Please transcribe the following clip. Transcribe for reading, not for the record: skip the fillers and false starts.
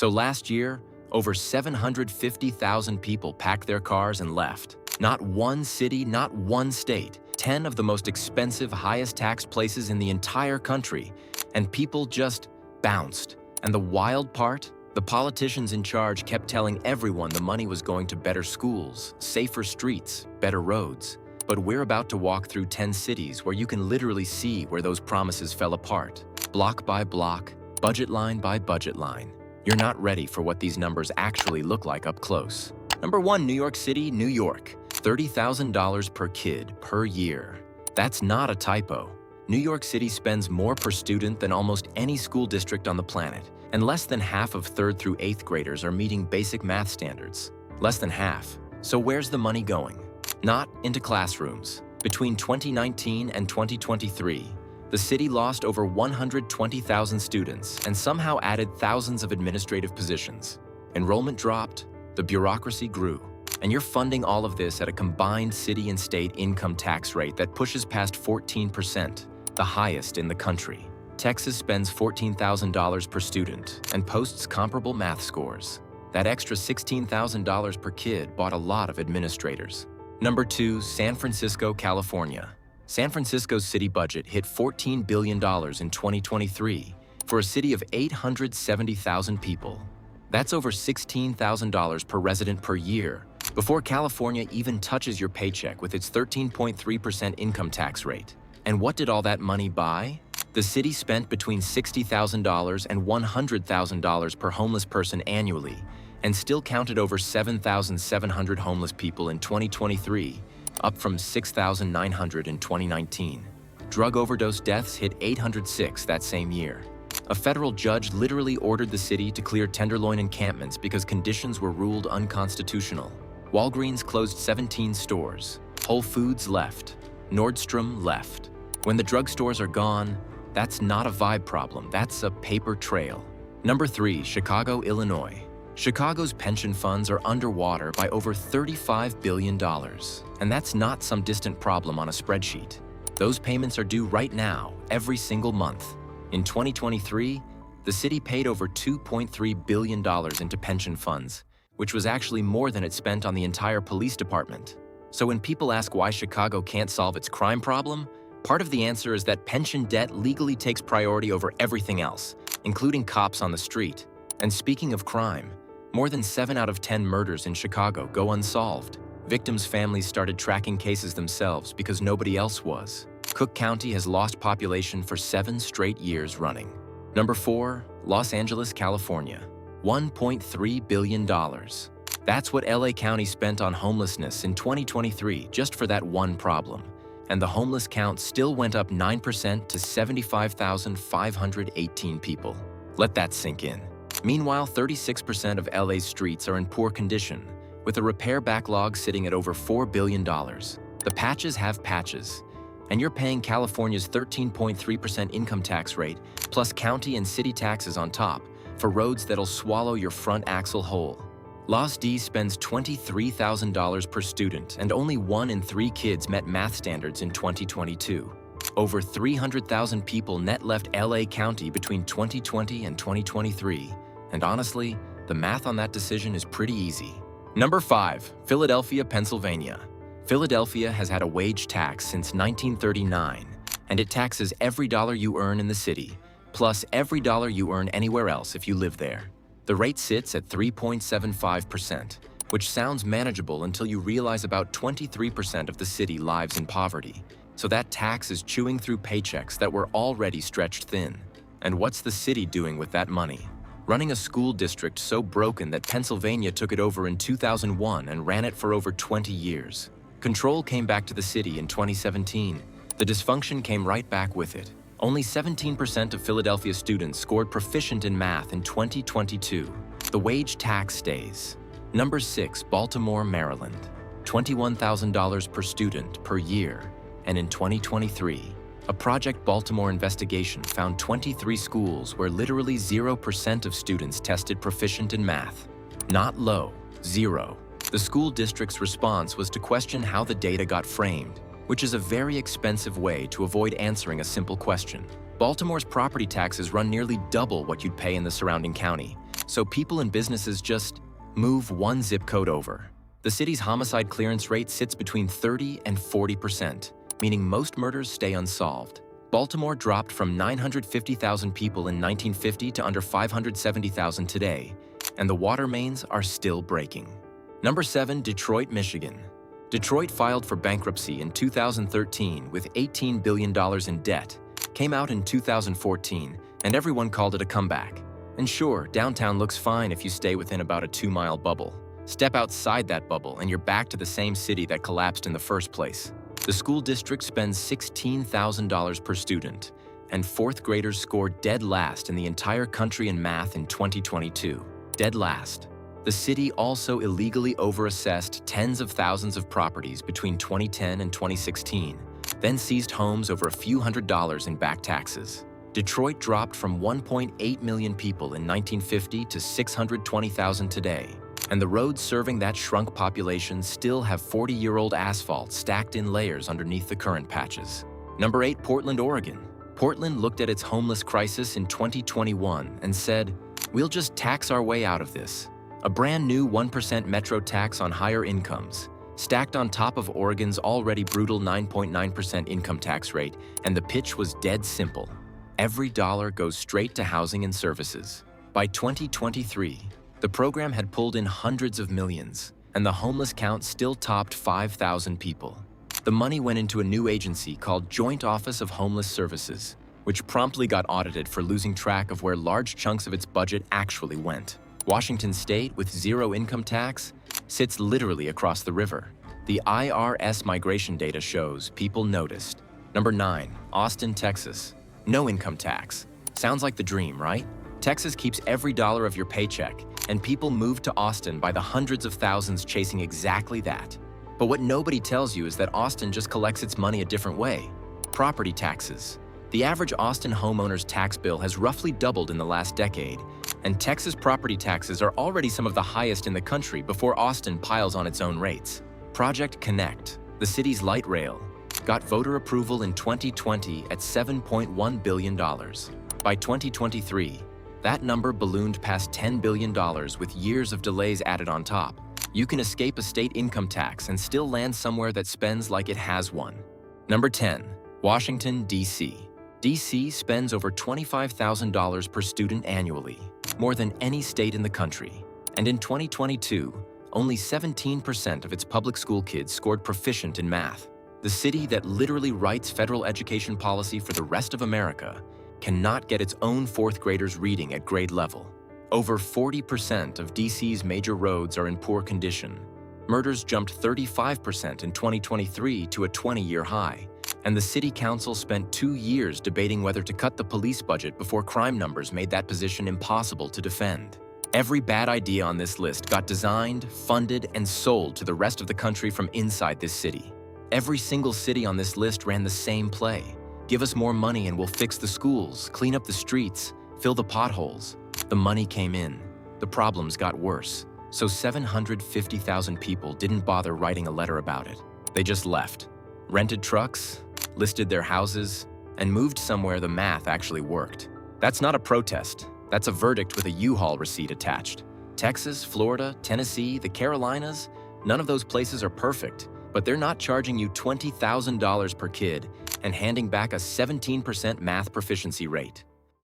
So last year, over 750,000 people packed their cars and left. Not one city, not one state. 10 of the most expensive, highest taxed places in the entire country. And people just bounced. And the wild part? The politicians in charge kept telling everyone the money was going to better schools, safer streets, better roads. But we're about to walk through 10 cities where you can literally see where those promises fell apart. Block by block, budget line by budget line. You're not ready for what these numbers actually look like up close. Number 1, New York City, New York. $30,000 per kid per year. That's not a typo. New York City spends more per student than almost any school district on the planet, and less than half of 3rd through 8th graders are meeting basic math standards. Less than half. So where's the money going? Not into classrooms. Between 2019 and 2023, the city lost over 120,000 students and somehow added thousands of administrative positions. Enrollment dropped, the bureaucracy grew, and you're funding all of this at a combined city and state income tax rate that pushes past 14%, the highest in the country. Texas spends $14,000 per student and posts comparable math scores. That extra $16,000 per kid bought a lot of administrators. Number 2, San Francisco, California. San Francisco's city budget hit $14 billion in 2023 for a city of 870,000 people. That's over $16,000 per resident per year, before California even touches your paycheck with its 13.3% income tax rate. And what did all that money buy? The city spent between $60,000 and $100,000 per homeless person annually, and still counted over 7,700 homeless people in 2023, up from 6,900 in 2019. Drug overdose deaths hit 806 that same year. A federal judge literally ordered the city to clear Tenderloin encampments because conditions were ruled unconstitutional. Walgreens closed 17 stores. Whole Foods left. Nordstrom left. When the drugstores are gone, that's not a vibe problem, that's a paper trail. Number 3, Chicago, Illinois. Chicago's pension funds are underwater by over $35 billion, and that's not some distant problem on a spreadsheet. Those payments are due right now, every single month. In 2023, the city paid over $2.3 billion into pension funds, which was actually more than it spent on the entire police department. So when people ask why Chicago can't solve its crime problem, part of the answer is that pension debt legally takes priority over everything else, including cops on the street. And speaking of crime, more than 7 out of 10 murders in Chicago go unsolved. Victims' families started tracking cases themselves because nobody else was. Cook County has lost population for 7 straight years running. Number 4, Los Angeles, California. $1.3 billion. That's what LA County spent on homelessness in 2023 just for that one problem. And the homeless count still went up 9% to 75,518 people. Let that sink in. Meanwhile, 36% of LA's streets are in poor condition, with a repair backlog sitting at over $4 billion. The patches have patches, and you're paying California's 13.3% income tax rate, plus county and city taxes on top, for roads that'll swallow your front axle whole. Los D spends $23,000 per student, and only 1 in 3 kids met math standards in 2022. Over 300,000 people net left LA County between 2020 and 2023. And honestly, the math on that decision is pretty easy. Number 5, Philadelphia, Pennsylvania. Philadelphia has had a wage tax since 1939, and it taxes every dollar you earn in the city, plus every dollar you earn anywhere else if you live there. The rate sits at 3.75%, which sounds manageable until you realize about 23% of the city lives in poverty. So that tax is chewing through paychecks that were already stretched thin. And what's the city doing with that money? Running a school district so broken that Pennsylvania took it over in 2001 and ran it for over 20 years. Control came back to the city in 2017. The dysfunction came right back with it. Only 17% of Philadelphia students scored proficient in math in 2022. The wage tax stays. Number 6, Baltimore, Maryland. $21,000 per student per year. And in 2023, a Project Baltimore investigation found 23 schools where literally 0% of students tested proficient in math. Not low, 0. The school district's response was to question how the data got framed, which is a very expensive way to avoid answering a simple question. Baltimore's property taxes run nearly double what you'd pay in the surrounding county, So people and businesses just move one zip code over. The city's homicide clearance rate sits between 30 and 40%, meaning most murders stay unsolved. Baltimore dropped from 950,000 people in 1950 to under 570,000 today, and the water mains are still breaking. Number 7, Detroit, Michigan. Detroit filed for bankruptcy in 2013 with $18 billion in debt, came out in 2014, and everyone called it a comeback. And sure, downtown looks fine if you stay within about a 2-mile bubble. Step outside that bubble and you're back to the same city that collapsed in the first place. The school district spends $16,000 per student, and 4th graders scored dead last in the entire country in math in 2022. Dead last. The city also illegally overassessed tens of thousands of properties between 2010 and 2016, then seized homes over a few $100s in back taxes. Detroit dropped from 1.8 million people in 1950 to 620,000 today, and the roads serving that shrunk population still have 40-year-old asphalt stacked in layers underneath the current patches. Number 8, Portland, Oregon. Portland looked at its homeless crisis in 2021 and said, "We'll just tax our way out of this." A brand new 1% metro tax on higher incomes, stacked on top of Oregon's already brutal 9.9% income tax rate, and the pitch was dead simple. Every dollar goes straight to housing and services. By 2023, the program had pulled in hundreds of millions, and the homeless count still topped 5,000 people. The money went into a new agency called Joint Office of Homeless Services, which promptly got audited for losing track of where large chunks of its budget actually went. Washington State, with zero income tax, sits literally across the river. The IRS migration data shows people noticed. Number 9, Austin, Texas. No income tax. Sounds like the dream, right? Texas keeps every dollar of your paycheck, and people move to Austin by the hundreds of thousands chasing exactly that. But what nobody tells you is that Austin just collects its money a different way. Property taxes. The average Austin homeowner's tax bill has roughly doubled in the last decade, and Texas property taxes are already some of the highest in the country before Austin piles on its own rates. Project Connect, the city's light rail, got voter approval in 2020 at $7.1 billion. By 2023, that number ballooned past $10 billion with years of delays added on top. You can escape a state income tax and still land somewhere that spends like it has one. Number 10, Washington, D.C. D.C. spends over $25,000 per student annually, more than any state in the country. And in 2022, only 17% of its public school kids scored proficient in math. The city that literally writes federal education policy for the rest of America cannot get its own 4th graders reading at grade level. Over 40% of DC's major roads are in poor condition. Murders jumped 35% in 2023 to a 20-year high, and the city council spent 2 years debating whether to cut the police budget before crime numbers made that position impossible to defend. Every bad idea on this list got designed, funded, and sold to the rest of the country from inside this city. Every single city on this list ran the same play. Give us more money and we'll fix the schools, clean up the streets, fill the potholes. The money came in. The problems got worse. So 750,000 people didn't bother writing a letter about it. They just left, rented trucks, listed their houses, and moved somewhere the math actually worked. That's not a protest. That's a verdict with a U-Haul receipt attached. Texas, Florida, Tennessee, the Carolinas, none of those places are perfect, but they're not charging you $20,000 per kid and handing back a 17% math proficiency rate.